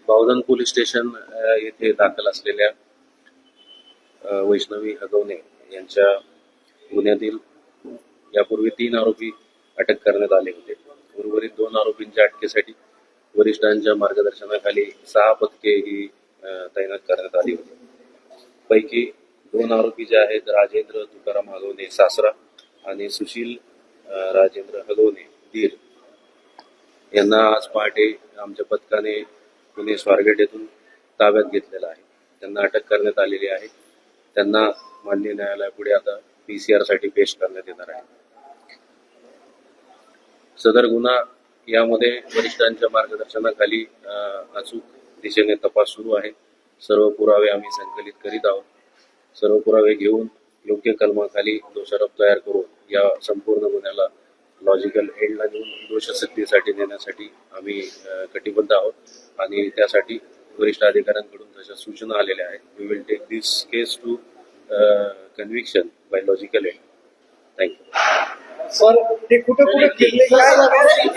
Bavdhan police station येथे दाखल असलेल्या वैष्णवी हगवणे यांच्या गुन्ह्यातील यापूर्वी 3 आरोपी अटक करण्यात आले होते. उर्वरित 2 आरोपींच्या अटकेसाठी वरिष्ठांच्या मार्गदर्शनाखाली 6 पथके ही तैनात करण्यात आली होती. पैकी 2 आरोपी जे आहेत राजेंद्र तुकाराम हगवणे सासरा आणि सुशील राजेंद्र हगवणे दीर यांना आज पहाटे आमच्या पथकाने पुणे स्वारगेट येथून ताब्यात घेतलेला आहे. त्यांना अटक करण्यात आलेली आहे. त्यांना माननीय न्यायालयापुढे आता PCR साठी पेश करण्यात येणार आहे. सदर गुन्हा यामध्ये वरिष्ठांच्या मार्गदर्शनाखाली अचूक दिशेने तपास सुरू आहे. सर्व पुरावे आम्ही संकलित करीत आहोत. सर्व पुरावे घेऊन योग्य कलमाखाली दोषारोप तयार करून या संपूर्ण गुन्ह्याला लॉजिकल एंडला नेऊन दोषसिद्धीसाठी नेण्यासाठी आम्ही कटिबद्ध आहोत आणि त्यासाठी वरिष्ठ अधिकाऱ्यांकडून तशा सूचना आलेल्या आहेत. We will take this case to conviction by logical end. Thank you. Sir ते कुठे फिरले काय